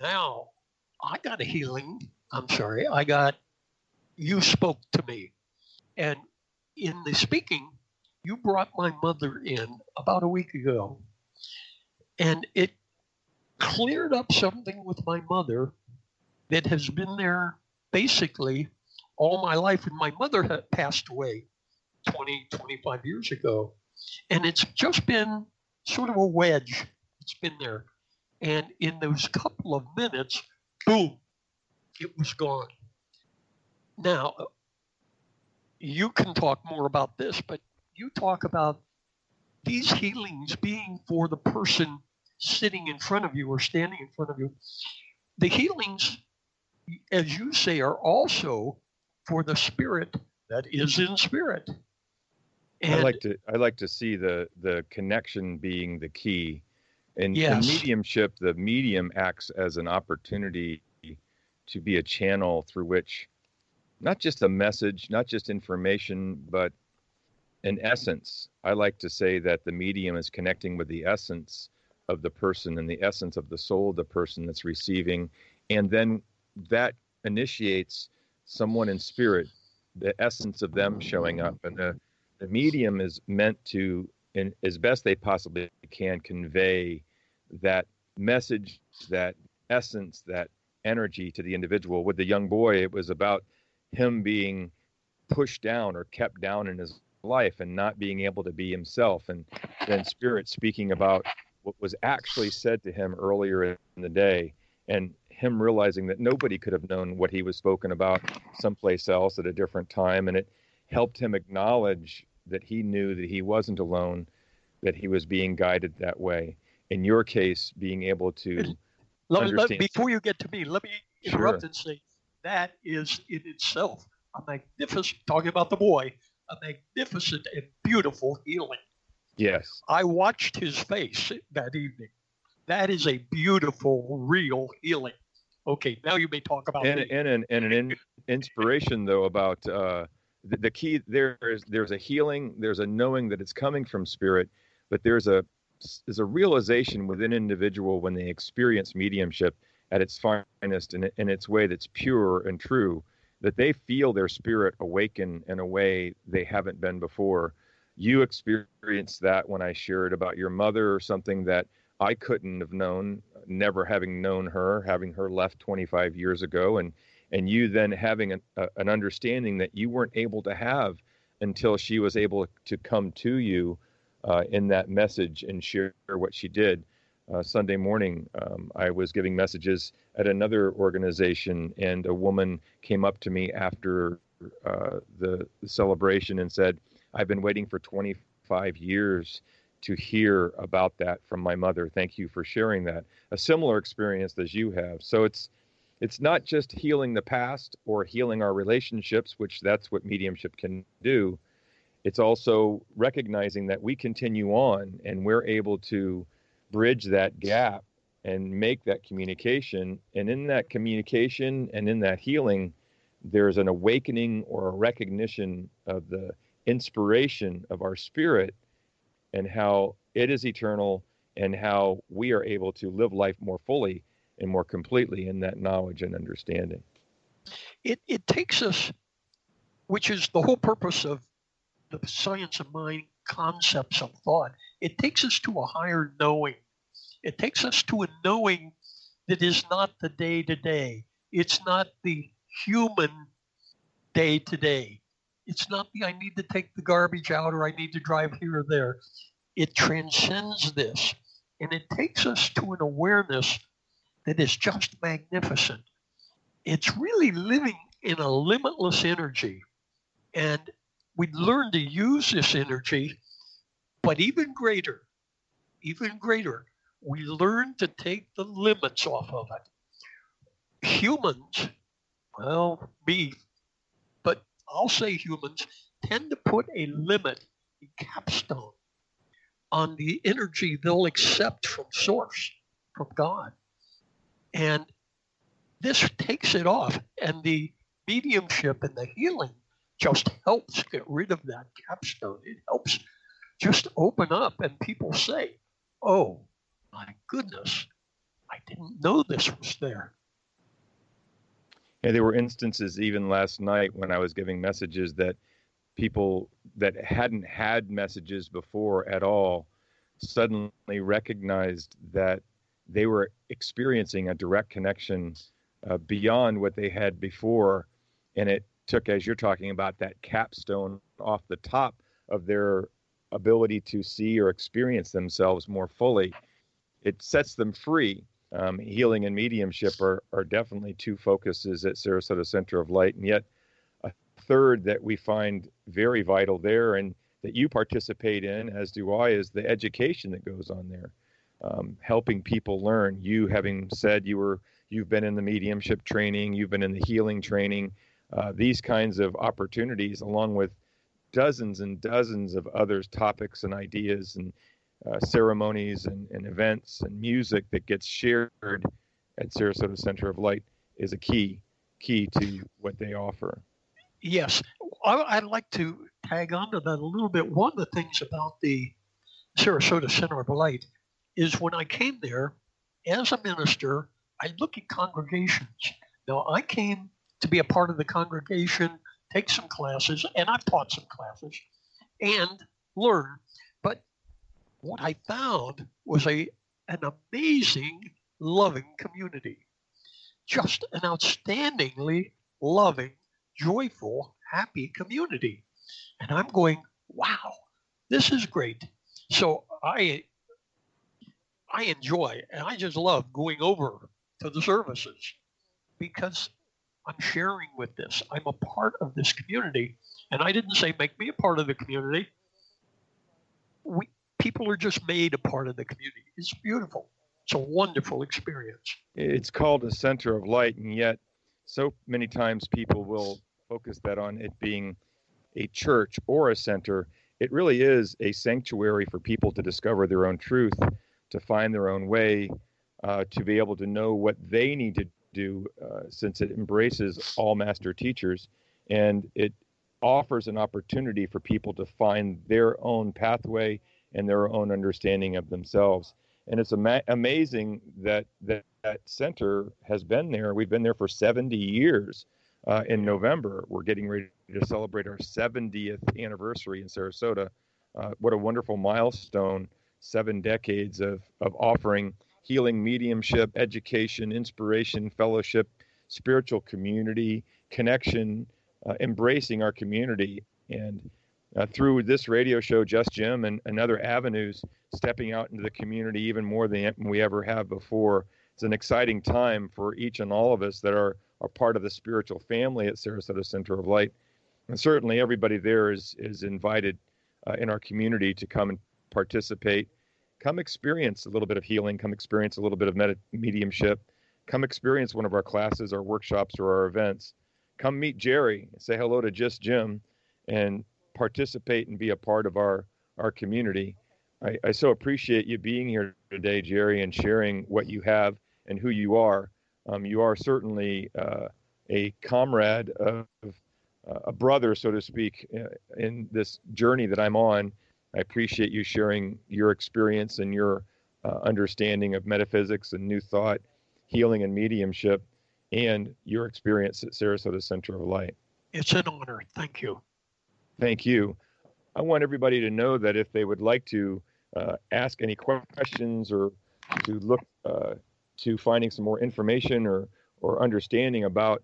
Now, I got a healing. You spoke to me. And in the speaking, you brought my mother in about a week ago. And it cleared up something with my mother that has been there basically all my life. And my mother had passed away 25 years ago. And it's just been sort of a wedge. It's been there. And in those couple of minutes, boom, it was gone. Now, you can talk more about this, but you talk about these healings being for the person sitting in front of you or standing in front of you. The healings, as you say, are also for the spirit that is in spirit. And I like to see the connection being the key. And yes. In mediumship, the medium acts as an opportunity to be a channel through which not just a message, not just information, but an essence. I like to say that the medium is connecting with the essence of the person and the essence of the soul of the person that's receiving. And then that initiates someone in spirit, the essence of them showing up. And the medium is meant to, as best they possibly can, convey that message, that essence, that energy to the individual. With the young boy, it was about him being pushed down or kept down in his life and not being able to be himself. And then spirit speaking about what was actually said to him earlier in the day, and him realizing that nobody could have known what he was spoken about someplace else at a different time. And it helped him acknowledge that he knew that he wasn't alone, that he was being guided that way. In your case, being able to understand. Before you get to me, let me interrupt and say that is in itself a magnificent, talking about the boy, a magnificent and beautiful healing. Yes. I watched his face that evening. That is a beautiful, real healing. Okay, now you may talk about and an inspiration though about the key. There's a healing, there's a knowing that it's coming from spirit, but there's a realization within an individual when they experience mediumship at its finest in its way that's pure and true, that they feel their spirit awaken in a way they haven't been before. You experienced that when I shared about your mother, or something that I couldn't have known, never having known her, having her left 25 years ago, and you then having an understanding that you weren't able to have until she was able to come to you in that message and share what she did. Sunday morning, I was giving messages at another organization, and a woman came up to me after the celebration and said, "I've been waiting for 25 years to hear about that from my mother. Thank you for sharing that." A similar experience as you have. So it's not just healing the past or healing our relationships, which that's what mediumship can do. It's also recognizing that we continue on and we're able to bridge that gap and make that communication. And in that communication and in that healing, there's an awakening or a recognition of the inspiration of our spirit and how it is eternal and how we are able to live life more fully and more completely in that knowledge and understanding. It takes us, which is the whole purpose of the science of mind, concepts of thought, it takes us to a higher knowing. It takes us to a knowing that is not the day-to-day. It's not the human day-to-day. It's not the I need to take the garbage out or I need to drive here or there. It transcends this, and it takes us to an awareness that is just magnificent. It's really living in a limitless energy, and we learn to use this energy, but even greater, we learn to take the limits off of it. Humans, well, me, but I'll say humans, tend to put a limit, a capstone, on the energy they'll accept from source, from God. And this takes it off, and the mediumship and the healing just helps get rid of that capstone. It helps just open up, and people say, "Oh, my goodness, I I didn't know this was there. And there were instances even last night when I was giving messages that people that hadn't had messages before at all suddenly recognized that they were experiencing a direct connection beyond what they had before. And it took, as you're talking about, that capstone off the top of their ability to see or experience themselves more fully. It sets them free. Healing and mediumship are definitely two focuses at Sarasota Center of Light, and yet a third that we find very vital there and that you participate in, as do I, is the education that goes on there, helping people learn. You having said you've been in the mediumship training, you've been in the healing training, these kinds of opportunities, along with dozens and dozens of other topics and ideas and ceremonies and events and music that gets shared at Sarasota Center of Light is a key to what they offer. Yes, I'd like to tag on to that a little bit. One of the things about the Sarasota Center of Light is when I came there as a minister, I look at congregations. Now, I came to be a part of the congregation, take some classes, and I've taught some classes, and learn. But what I found was an amazing, loving community. Just an outstandingly loving, joyful, happy community. And I'm going, wow, this is great. So I enjoy, and I just love going over to the services because I'm sharing with this. I'm a part of this community. And I didn't say, make me a part of the community. People are just made a part of the community. It's beautiful. It's a wonderful experience. It's called a Center of Light, and yet so many times people will focus that on it being a church or a center. It really is a sanctuary for people to discover their own truth, to find their own way, to be able to know what they need to do, since it embraces all master teachers, and it offers an opportunity for people to find their own pathway and their own understanding of themselves. And it's amazing that center has been there. We've been there for 70 years. In November, we're getting ready to celebrate our 70th anniversary in Sarasota. What a wonderful milestone, 7 decades of offering healing, mediumship, education, inspiration, fellowship, spiritual community, connection, embracing our community. And through this radio show, Just Jim, and other avenues, stepping out into the community even more than we ever have before. It's an exciting time for each and all of us that are part of the spiritual family at Sarasota Center of Light. And certainly everybody there is invited in our community to come and participate. Come experience a little bit of healing. Come experience a little bit of mediumship. Come experience one of our classes, our workshops, or our events. Come meet Gerry, say hello to Just Jim, and participate and be a part of our community. I so appreciate you being here today, Gerry, and sharing what you have and who you are. You are certainly a comrade of a brother, so to speak, in this journey that I'm on. I appreciate you sharing your experience and your understanding of metaphysics and new thought, healing and mediumship, and your experience at Sarasota Center of Light. It's an honor. Thank you. Thank you. I want everybody to know that if they would like to ask any questions or to look to finding some more information or understanding about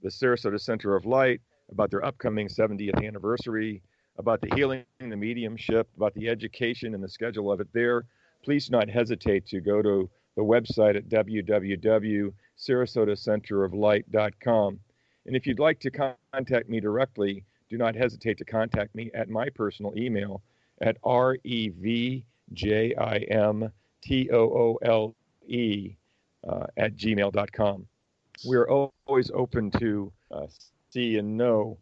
the Sarasota Center of Light, about their upcoming 70th anniversary, about the healing, the mediumship, about the education and the schedule of it there, please do not hesitate to go to the website at www.sarasotacenteroflight.com. And if you'd like to contact me directly, do not hesitate to contact me at my personal email at revjimtoole@gmail.com. We are always open to see and know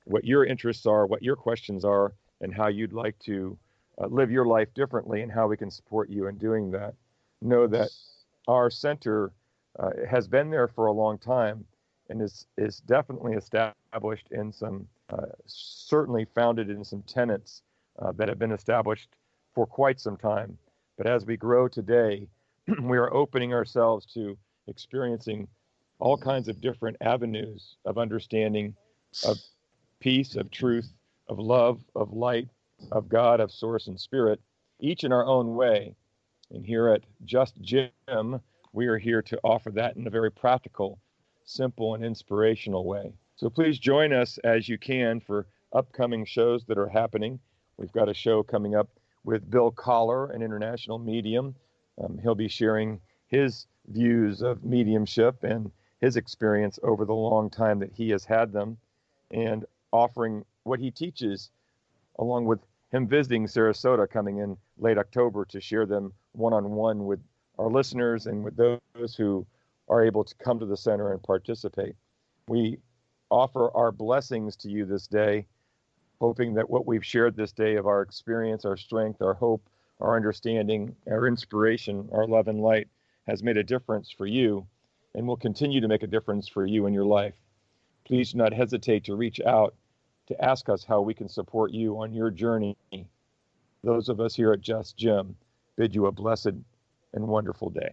what your interests are, what your questions are, and how you'd like to live your life differently, and how we can support you in doing that. Know that our center has been there for a long time and is definitely established in some, certainly founded in some tenets that have been established for quite some time. But as we grow today, we are opening ourselves to experiencing all kinds of different avenues of understanding, of peace, of truth, of love, of light, of God, of source and spirit, each in our own way. And here at Just Jim, we are here to offer that in a very practical, simple, and inspirational way. So please join us as you can for upcoming shows that are happening. We've got a show coming up with Bill Collar, an international medium. He'll be sharing his views of mediumship and his experience over the long time that he has had them, and offering what he teaches, along with him visiting Sarasota coming in late October to share them one-on-one with our listeners and with those who are able to come to the center and participate. We offer our blessings to you this day, hoping that what we've shared this day of our experience, our strength, our hope, our understanding, our inspiration, our love and light has made a difference for you and will continue to make a difference for you in your life. Please do not hesitate to reach out to ask us how we can support you on your journey. Those of us here at Just Jim bid you a blessed and wonderful day.